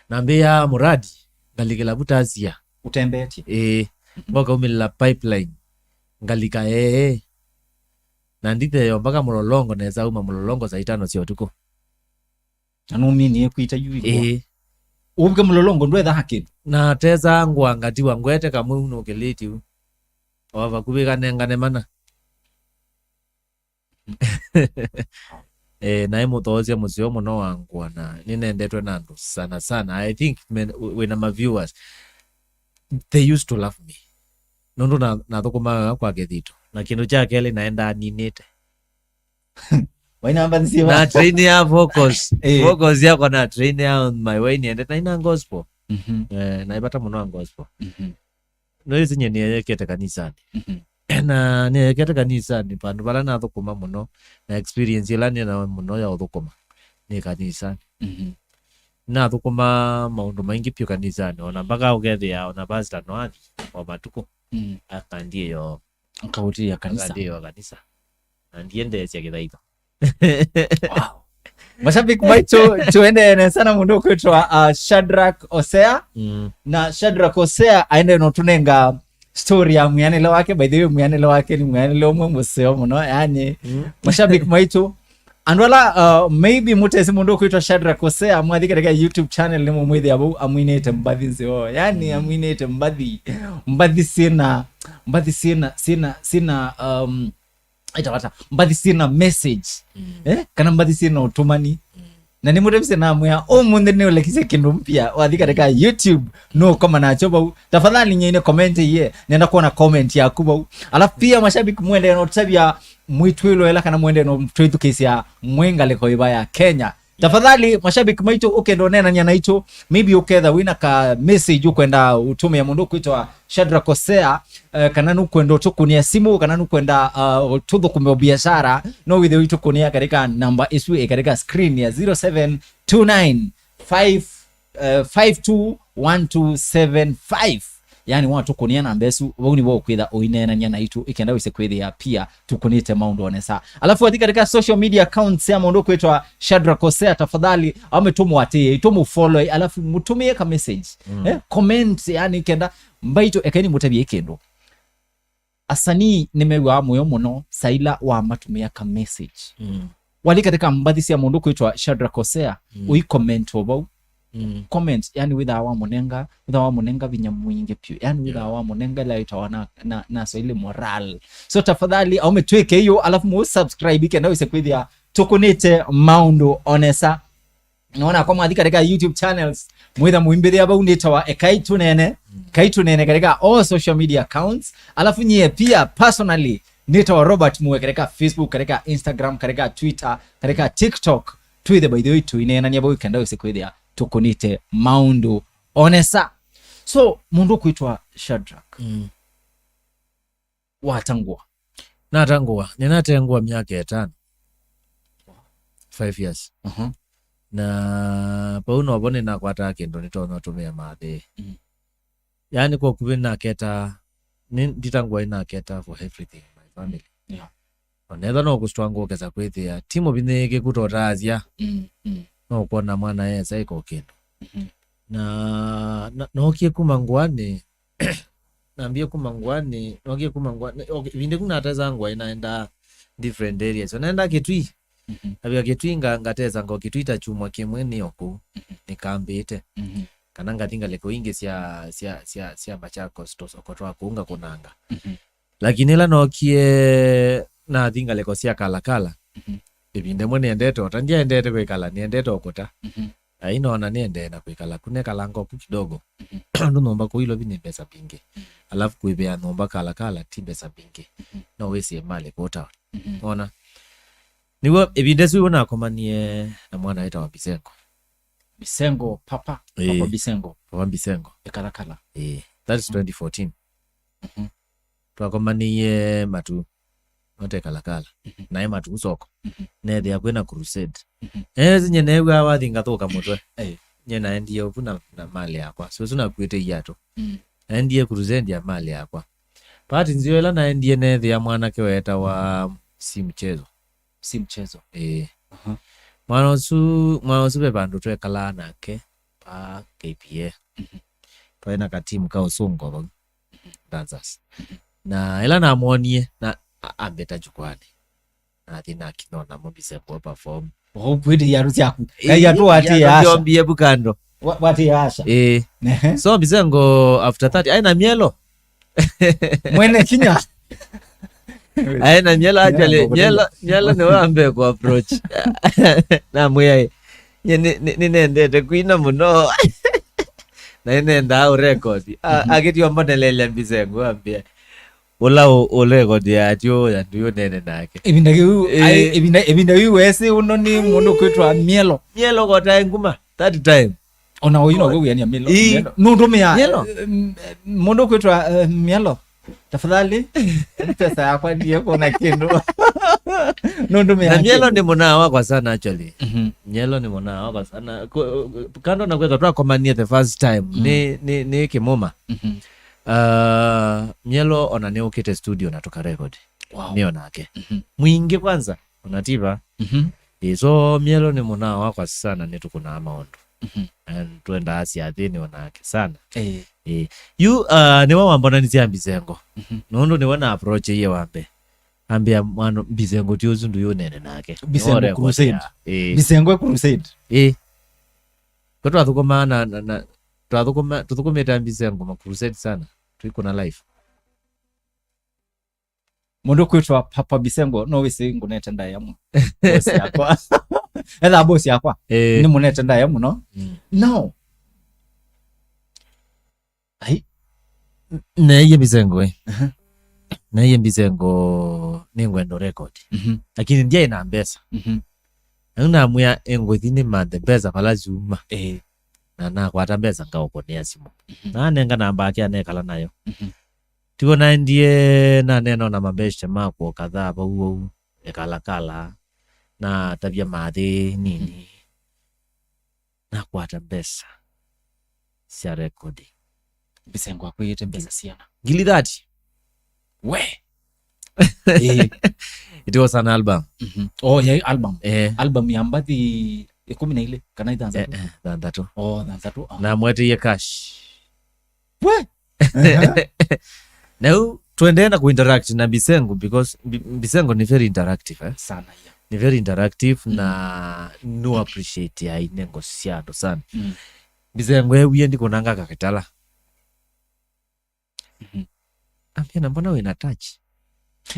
nambi ya muradi ngalikela butazia utembeti mboka umila pipeline ngalika nandite yo mpaka mulolongo neza uma mulolongo za 5 sio tuko anumini ekuita yuko ubwe mulolongo ndwetha haki na teza ngwangati wangwete kamwe uno keleti ova kubika nengane mana na imuthozia musio muno wangwa na ninendetwe nandu sana sana. I think when my viewers they used to love me nondo na thukuma kwa gethito na kindu cha kele naenda ninite waina mbanzi na train ya focus focus yako na train ya on my way niende na ina gospel na ibata muno gospel no izinye ni yekete kanisani na ni yekete kanisani pandu bala na thukuma muno na experience ilani na muno ya thukuma ni kanisani na thukuma maundu maingi pio kanisani ona mpaka ugethia ona pastor no athi wa matuko akandie yo kauti ya kanisa akandie yo kanisa na ndiende cia githaitho. Wow. Mashabiki maitu tuende sana mundu kwitwa SHADRACK HOSEA na SHADRACK HOSEA aende no tunenga story ya mwianele wake. By the way mwianele wake ni mwianele omwe museo muno yani mashabiki maitu andwala maybe mutesi mundu kwitwa SHADRACK HOSEA mwathi katika YouTube channel ni mumwithi abu amwinete mbadhi nzio yani amwinete mbadhi sina itawata mbadhi sina message kana mbadhi sina utumani na ni mutemse na amwea munde ne olekise kindu mpya wathi katika YouTube no kama na choba tafadhali nyine comment ye nenda kuona comment yaku bau alafu pia mashabiki mwende no tabia mwitwilo ela kana mwende no tweetu kesi ya mwengale ko ibaya Kenya. Tafadhali mashabiki maitu ukendo nena nyana hicho maybe uketha wina ka message ukwenda utume ya mundu kwitwa SHADRACK HOSEA kana nukwenda tukunia simu kana nukwenda tudho kumbe biashara no with the tukunia katika namba isu katika screen ya 0729521275 yani watu kunia na mbesu woni wo kwitha oinena nyana itu ikenda wise kwithia pia tukunite maundu onesa. Alafu katika social media accounts ya mundu kwitwa SHADRACK HOSEA tafadhali ametumwa atie itumu follow alafu mutumie ka message comment yani kenda mbaito ekeni mutabie kendo asani nimewa moyo muno saila wa matumia ka message wali katika mbathi ya mundu kwitwa SHADRACK HOSEA ui comment obau comment yani witha wa munenga vinya mwingi pio yani witha wa munenga la itawana na so ile moral so tafadhali au metweke hiyo alafu mu subscribe kenda wise kwithia tukunite maundu onesa naona kwa mwathika katika YouTube channels mwitha muimbithia bau nitawa EKAI TUNEENE EKAI TUNEENE katika all social media accounts, alafu nyie pia personally nitawa Robert Muwe katika Facebook, katika Instagram, katika Twitter, katika TikTok twithe by the way tuinena nya bau kenda usikwithia tukunite maundu onesa. So mundu kuitwa Shadrack watangua ninatengua miaka 5 years na pauno abone na kwata kendo nitono tumia mathe yani kwa kubina keta nditangwa ina keta for everything my family onetha no kustwango keza kwithia timo binege kutorazia no kuona mwana yesa iko kendo na nokie kumangwani naambia kumangwani nokie kumangwani vinde kuna atazangwa inaenda different areas naenda Kitui abia Kitui ngateza ngo Kitui tachumwa kimweni oku nikambite kana ngatinga leko inge sia Machakos to sokotwa kuunga kunanga lakini la nokie na thinga leko sia kalakala ibinde mwene ndeto tandia ndete kwikala ni ndeto okota aina ona niende na kwikala kune kalango kidogo ndo nomba ko ilo bine pesa pinge alafu kuibea nomba kalakala tibesa pinge no wesi male kota ona niwo evidence wona komanie na mwana aita wa Bisengo papa Bisengo ekalakala that is 2014 twakomanie matu note kalakala nae matu usoko ne thia kwena crusade zinye newa wathinga thoka mutwe nyena endie opuna na mali yakwa so suna kwete yato endie crusade ya mali yakwa pati nziwela na endie ne thia mwana keweta wa si mchezo mwana su be bandu twekala nake pa KPA twaina ka team ka usongo dancers na ela na monie na ambeta jukwani na thina kinona mobise kwa perform kwidi yarusi yaku yatu ati yasha yombie bukando wati yasha so Bisengo after 30 aina mielo mwene kinya aina mielo actually mielo ne wambe ku approach na mwe nende kuina muno na nenda record agitio modelele Bisengo ambia ola record ya tio ya ndio nene nake ibinda yu wese unoni mundu kwitwa mielo gota nguma that time ona oyino go yani mielo nundu mia mundu kwitwa mielo tafadhali pesa yakwa ndiye kona kindu nundu mia na mielo ni munawa kwa sana actually mielo ni munawa kwa sana kando na kwetwa twakomania the first time ni kimoma mielo ona ne ukite studio natoka record nio nake mwingi kwanza unatiba so mielo ni munawa kwa sana netukuna maondo and tuenda Asia athini onake sana you ne wambona nizia Bisengo nondo ne wana approach ye wambe ambia mwana Bisengo tiozu ndu yo nene nake Bisengo crusade Bisengo crusade kwa tuathukoma na tuathukoma Bisengo ma crusade sana tuiko na life mundu kwitwa Papa Bisengo no wisi ngunete ndayamu bosi yakwa ela bosi yakwa ni munete ndayamu no no ai neye Bisengo neye Bisengo ningwendo record lakini ndiye ina mbesa na muya engwithini mande beza pala zuma na kwata mbesa ngaokonea simu na nenga namba yake anekala nayo tiwona ndiye na neno na mabeshe mako kadhaa bau ekalakala na tabia madhi nini na kwata mbesa sia recording Bisengo akwite mbesa siana gili that we it was an album oh yeah album ya mbathi 10 ile kana idanza tu danza tu na mwete ye cash we now tuendeenda kuinteract na Bisengo because Bisengo ni very interactive sana ni very interactive na no appreciate ya inengo siado sana Bisengo yewe ndi kunanga kakitala ambia mbona we na touch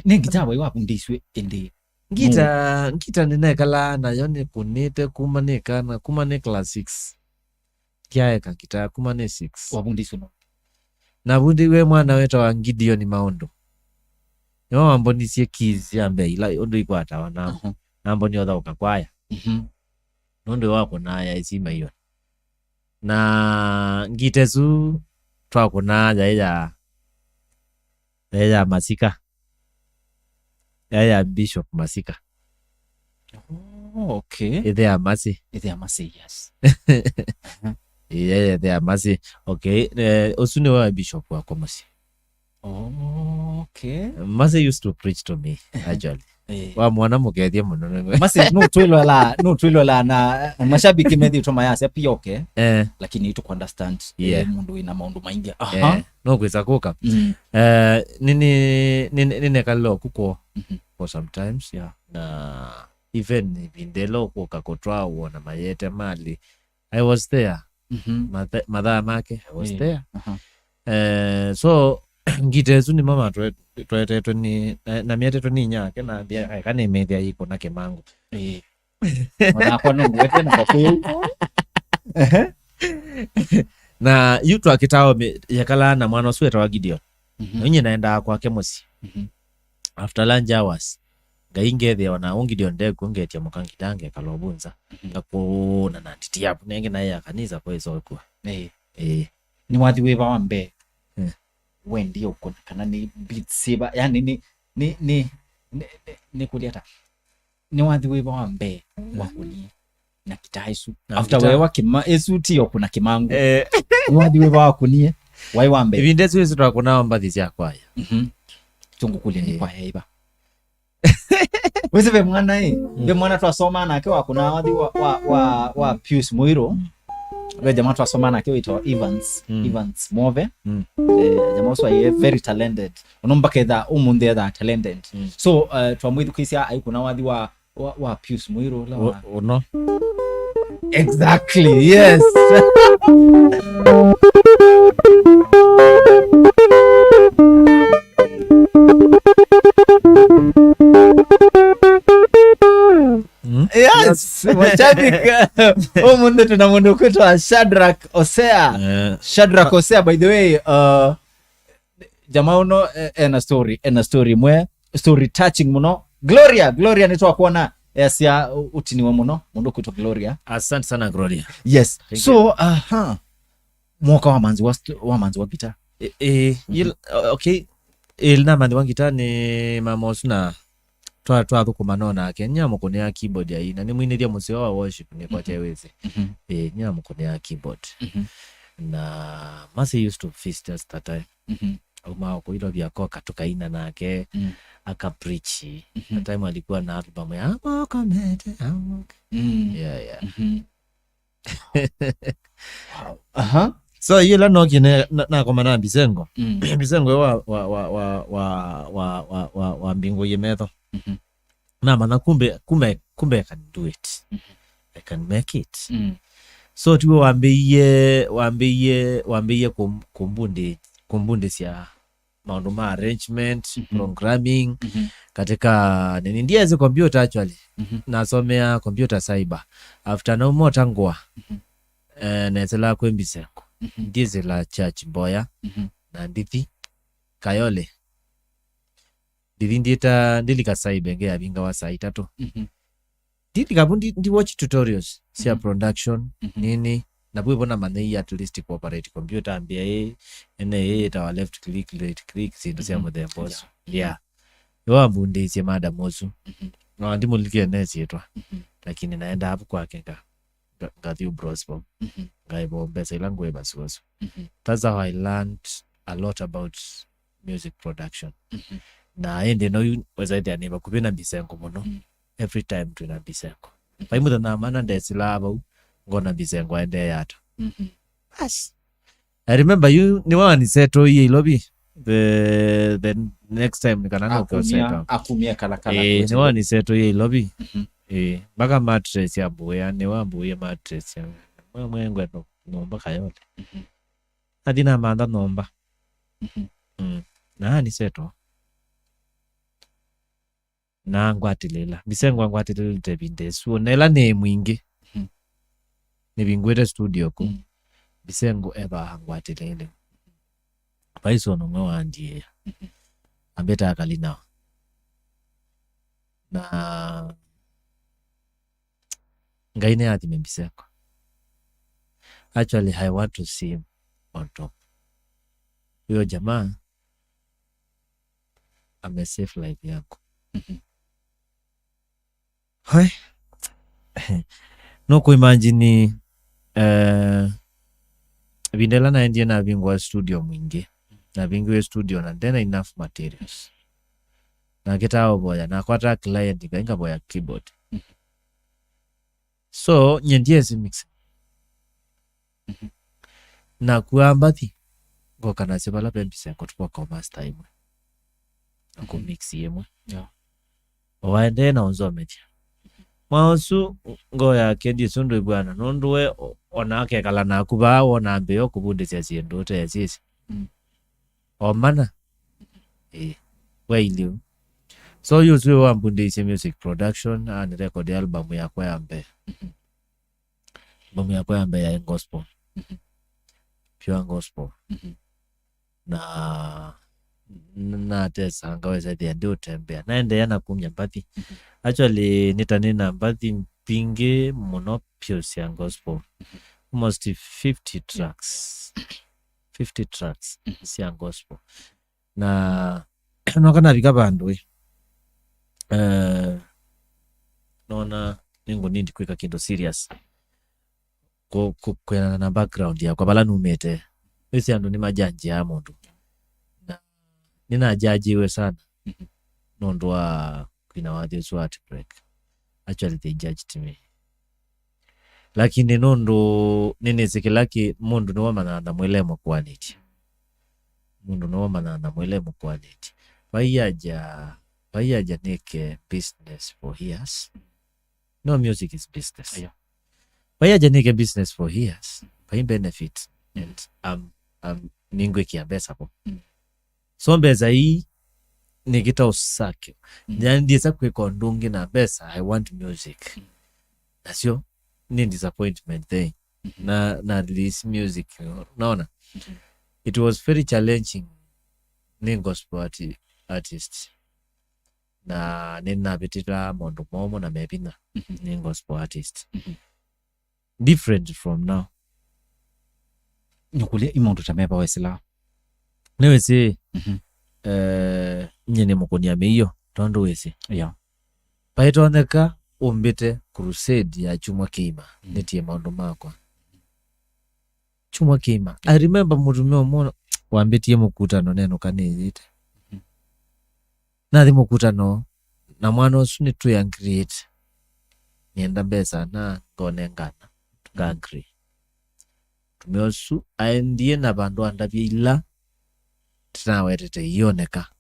nengitabo iwapo ndiswe ende ngita ninekala nayo nikunite kuma ni class 6 kiaeka kita kuma ni 6 wabundiswa no nabundi we mwana weta wa Gideon Maundu yo ambonisie kids yambe ila undu ikwata wana amboni othoka kwaya nundu wako naya isima hiyo na ngitezu twakuna ya Masika ya Bishop Masika. Okay. Ithe ya Masi, yes. Yeah, ithe ya Masi. Okay. Osune wa Bishop wako Masi. Okay. Masi used to preach to me actually. Wa mwana mugethie muno. Masi no twilwa na mashabiki methi tuma yase pia okay. Lakini itu understand mundu ina maundu maingi. No kweza kuka. Nini kallo kuko for sometimes na even vindelo kuka kotwa uona mayete mali. I was there. Madha make I was there. So ngitezu ni mama twete ni na miete toni nyake na bia kana media iko na kemangu mwana kwa no wete na kwa na yutu akitao yakala na mwana sweta wa Gideon nyenye naenda kwa kemosi after lunch hours gaingethe wana Gideon ndego ngetia mukangitange kalobunza ngakuna na titi hapo nenge na ya kanisa kwa hizo kwa ni wathi weva wambe wendi uko kana ni beat saber yani ni kuliata ni wathi weva wambe wakuni na kitaisu after wewa kima esuti okuna kimangu wathi weva wakunie wai wambe ibindezu yesu twakuna mbathi cia kwaya tungu kule ni kwaya iba wewe mwana be mwana twasoma na akiwa kuna wathi wa Pius Muiro we jamaa twasoma na akiwa ito Evans Move jamaa also very talented unombake that umunde that talented so twamwithu kisia ai kuna wathi wa Pius Muiro la no exactly yes yes mashabika mundu tuna mundu kuitwa SHADRACK HOSEA SHADRACK HOSEA by the way jamaa uno ena story mwe story touching muno Gloria nitwa kuona sia utiniwe muno mundu kuitwa Gloria. Asante sana Gloria. Yes. So mwaka wa manzi wa gitaa okay ilna manzi wa gitaa ni mamosuna twa thukuma na Kenya mukone ya keyboard ya ina ni mwiniria museo wa worship ni kwa cheweze nya mukone ya keyboard na Masi used to feast us that time uma ko ilo bya koka tukaina nake aka preach that time alikuwa na album ya komete yeah wow so yela no kine na koma na bisengo bisengo wa mbingo yemetho na mana kumbe I can do it I can make it so tuwe wambie kumbunde sia maundu ma arrangement programming katika nini ndiye computer actually nasomea computer cyber after no more tangwa nezela kwembisengo ndize la church boya na ndithi kayole ndilindita ndilika saibenge abinga wa saa 3 ndilika ndi watch tutorials sia production nini na bwe bona manei at least cooperate computer ambia ene ta left click right click zindu sia mode boss yeah yo ambundi sia mada mozu no ndi mulikie nezi etwa lakini naenda hapo kwake ngathi brospo ngaibo besa ilangu ebasiwaso that's how I learned a lot about music production na ende no wezaidi aneba kupena bisengo muno every time tuna bisengo paimutha na mana ndesilaba ngona bisengo ende yato yes I remember you ni wani seto ye lobby the next time nikana no seto akumia kala ni wani seto ye lobby baka mattress ya boya ni wambuye mattress ya mwengwe no nomba kayole adina manda nomba na ni seto na ngwatilila bisengo ngwatilila tebinde suo nela ne mwingi ni bingwete studio ku bisengo eba ngwatilile paiso no ngwandie ambeta akalina na ngaine ati membiseko. Actually I want to see him on top. Huyo jamaa amesave life yako. Hai. No kuimagine bindela na endie na bingwa studio mwingi. Na bingwe studio na then enough materials. Na getao boya na kwata client inga boya keyboard. So nyendie si mix. Na kuambati ngoka na sebala pembisa kutwa kwa master imwe. Na ku mix yemwe. Yeah. Waende na onzo media. Mausu ngoya kendi sundu bwana nonduwe onake kala na kuba wona mbeyo kubude sia ndote ya sisi. Omana waili. So you do ambunde music production and record album yako yambe. Album yako yambe ya gospel. Pure gospel. Na tesa ngaweza dia ndio tembea. Naende yana kumya mpati. Actually nitanena mpati mpinge muno pure sia gospel. Almost 50 tracks. 50 tracks sia gospel. Na nokana bika bandu nona ningo nindi kweka kindo serious kwena na background ya kwa bala numete wisi ando ni majanji ya mundu na nina jajiwe sana nondo wa kwina wadhi swat break. Actually they judged me lakini nondo nini zikilaki mundu nuwa manana mwelemo kwa niti mundu nuwa manana mwelemo kwa niti Payaja neke business for years. No, music is business. Yeah. Payaja neke business for years. Pay benefit and ningwe kiambesa po. So mbeza hii nikita usake. Ndiza kwe kondungi na besa. I want music. Nasio ni disappointment thing. Na this music. Naona. It was very challenging. Ni gospel artist. Na nina betita mondo momo na mebina ni gospel artist. Different from now. Nyukule imondo tameba wesila. Newese nyene mukonia meyo tondo wese. Yeah. Paito oneka umbite crusade ya chumwa kima netie mondo makwa. Chumwa kima. I remember mutumeo mono wambitie mukutano neno kanizite. Nathi mukutano na mwana osu ni tu create nienda besa na ngone ngana ngangri tumiosu aendie na bandu andabye ila tunawetete ioneka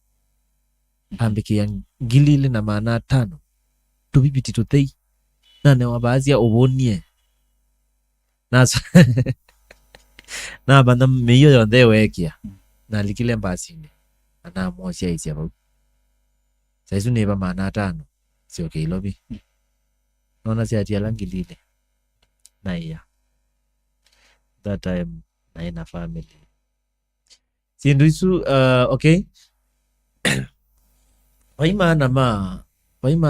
ambiki ya ngilili na maana 5 tubibiti tutei na ne wabazia obonie naso na banda meyo yonde wekia na likile mbasine ana mosia isia ba saizu neba maana 5 sio kilobi nona si ati alangilile na iya that time na ina family sindu isu okay paima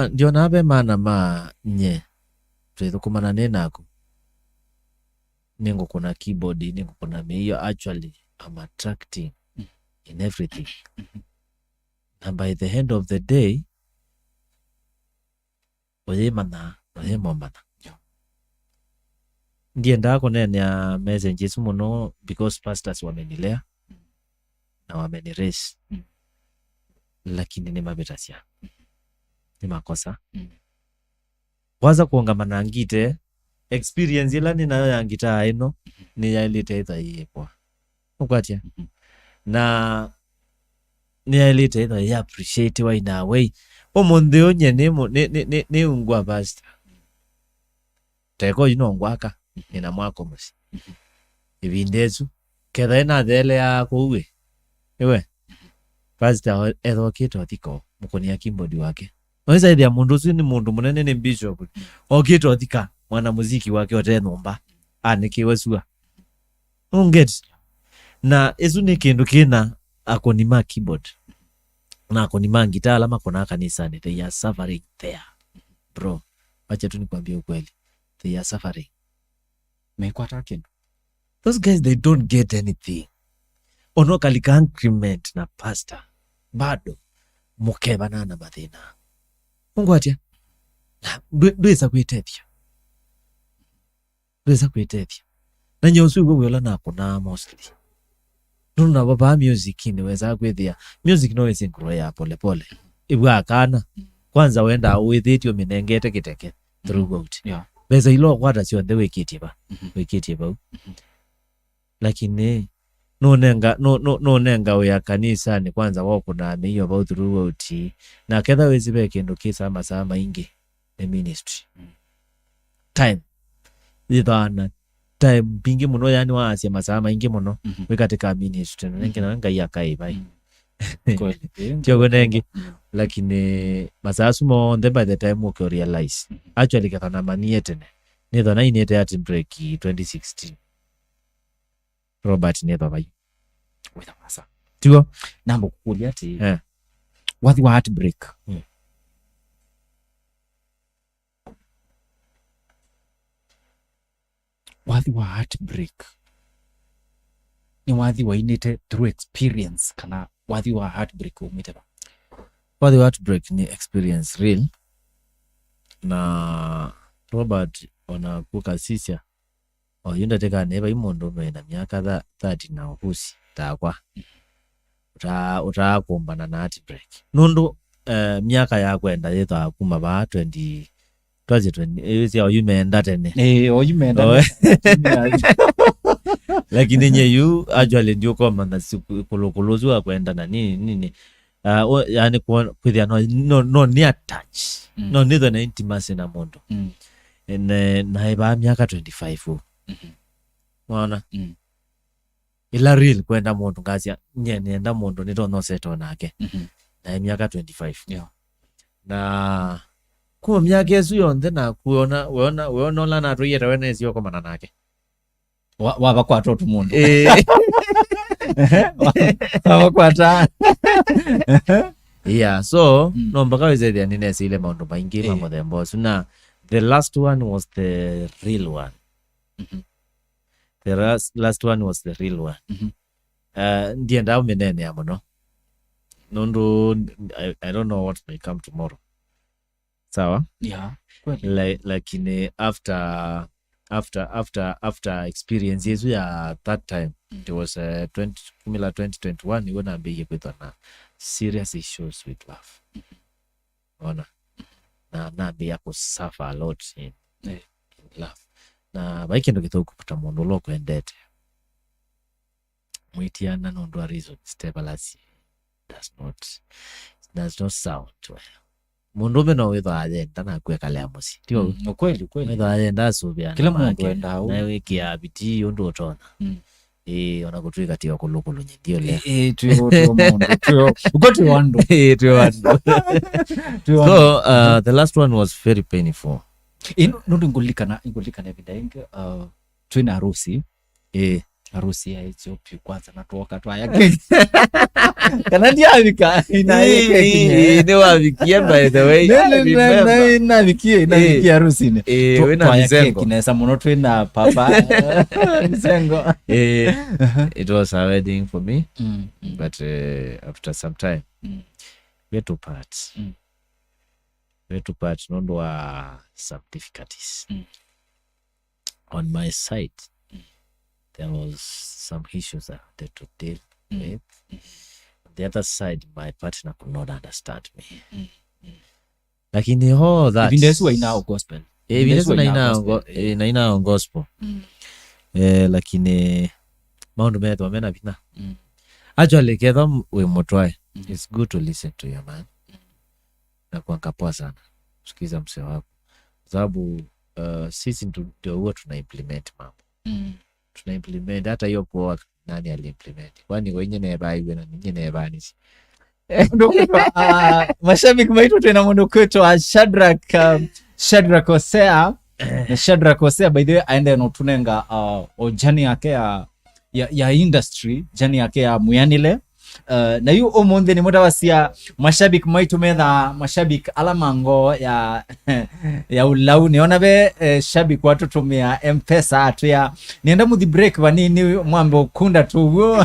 ndio nabe maana ma nye tuizo kumana nenako ningo kuna keyboard ningo kuna meyo actually I'm attracting in everything. And by the end of the day, oye mana ndiye ndako nene ya messages muno because pastors wamenilea na wameniraise lakini ni mabetasia ni makosa waza kuongamana angite experience ila ninayo yangita ino ni yailite ita yepo ukwatia na ni yailite ita ya appreciate wa ina way omonde onye ne ungwa pastor teko ino ngwaka ina mwako musi ibindezu keda ina dele ya kuwe ewe pastor edo kito atiko mukoni ya keyboard wake waweza idea mundu ucio ni mundu munene ni bishop okito thika mwana muziki wake ote nomba anikiwe sua unget na ezu ni kindu kina akonima keyboard na akonima gitaa alama kona kanisani. They are suffering there bro, wacha tu nikwambie ukweli, they are suffering. Mekwata kindu those guys, they don't get anything. Ono kalika increment na pastor bado mukeba na mathina Mungu atia ndweza kwitethia na nyosu gwe wela na kuna mostly nuna baba music ni weza kwithia music no is grow ya pole pole ibwa kana kwanza wenda with it yo minengete kiteke throughout beza ilo kwata sio the wikiti ba lakini no nenga ya kanisa ni kwanza wako na hiyo about throughout na kedha wezi be kindu kisa masama ingi the ministry time ithana time bingi muno yani waasya masama ingi muno wikatika ministry nengena ngai akai bai tiogo nengi lakini masasu mo by the time you realize actually kana manietene nithana inete at break 2016 Robert never bai witha masa tigo nambo kukulia ati wathi wa heartbreak wathi wa heartbreak ni wathi wa inete through experience kana wathi wa heartbreak umite ba wathi wa heartbreak ni experience real na Robert ona kuka sisia yunda teka neba imondo na miaka 30 na uhusi takwa utakumbana na heartbreak nundu miaka ya kwenda yetha kuma ba 20 20 yumeenda tene yumeenda lakini nyeyu actually ndio koma na sikulokolozo kwenda na nini yani kwithia no near touch no neither na intimacy na mondo na iba miaka 25 mwana ila real kwenda mondo ngazia nenda mondo nito no seto nake na miaka 25 na kwa miaka yesu yonde na kuona la na tuyeta wene sio koma nake waba kwa toto mondo waba kwa ta so no mpaka weze dia nine sile mondo maingi mambo the boss na the last one was the real one the last one was the real one ndiye ndao menene amo no I don't know what may come tomorrow sawa lakini after experience yesu ya that time it was 2021 ni wana mbeye kwetwa na serious issues with love ona na be yako suffer a lot in love na baikendo kitoko kuta mundu loko endete mwitiana no ndo reason stability does not sound well mundu meno wetha agenda na kweka lea musi tio kweli wetha agenda subia kila mundu enda na wiki ya biti undu utona ona kutwika tio kulukulu ndio le tio mundu tio ugote wandu tio wandu so the last one was very painful nundu ngulikana evidence twina harusi ya Ethiopia kwanza natoka twaya Kenya kana ndiavika ni wavikia by the way navikia harusi ni wena mzengo kinesa muno twina papa mzengo it was a wedding for me but after some time we had to part nondo wa some difficulties on my side. There was some issues I had to deal with. On the other side, my partner could not understand me. Lakini that even this way now gospel. Ina gospel. Lakini maundu meto amena vina. Actually, kedha we motwae. It's good to listen to your man. Na kuanga poa sana. Sikiza mse wako. Sababu sisi ndio huwa tuna implement mambo. Tuna implement hata hiyo poa nani ali implement. Kwani wenye na bai wena ninyi na bani. mashabiki maitu tena mundu kwitwa Shadrack Hosea. Na Shadrack Hosea by the way aende no tunenga jani yake ya industry, jani yake ya muyanile. Na yu omonde ni muda wasia mashabiki maitu metha mashabiki alamango ya ulau niona be shabiki watu tumia M-Pesa atu ya nienda muthi break wanini mwambo kunda tu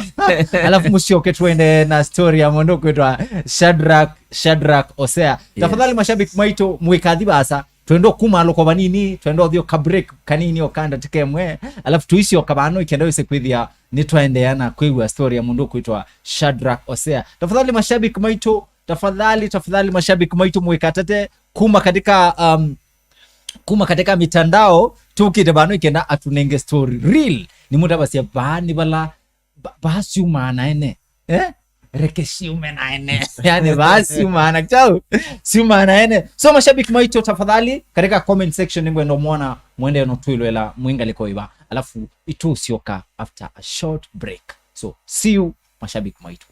alafu musioke tuende na story ya mondo kwetwa Shadrack Hosea. Tafadhali mashabiki maitu muikadhi basa tuendo kumalo kwa banini tuendo thio ka break kanini okanda tikemwe alafu tuisi okabano ikenda wese kwithia nitwaendeana kwigwa story ya mundu kuitwa Shadrack Hosea. Tafadhali mashabiki maitu, tafadhali mashabiki maitu muikatate kuma katika mitandao tukite bano ikenda atunenge story real ni muda basi bani bala basi umana ene rekeshi umena ene yani basi umana chao si umana ene. So mashabiki maitu tafadhali katika comment section nimwe ndo muona mwende no tuilwela mwinga likoiba alafu itu usioka after a short break. So see you mashabiki maitu.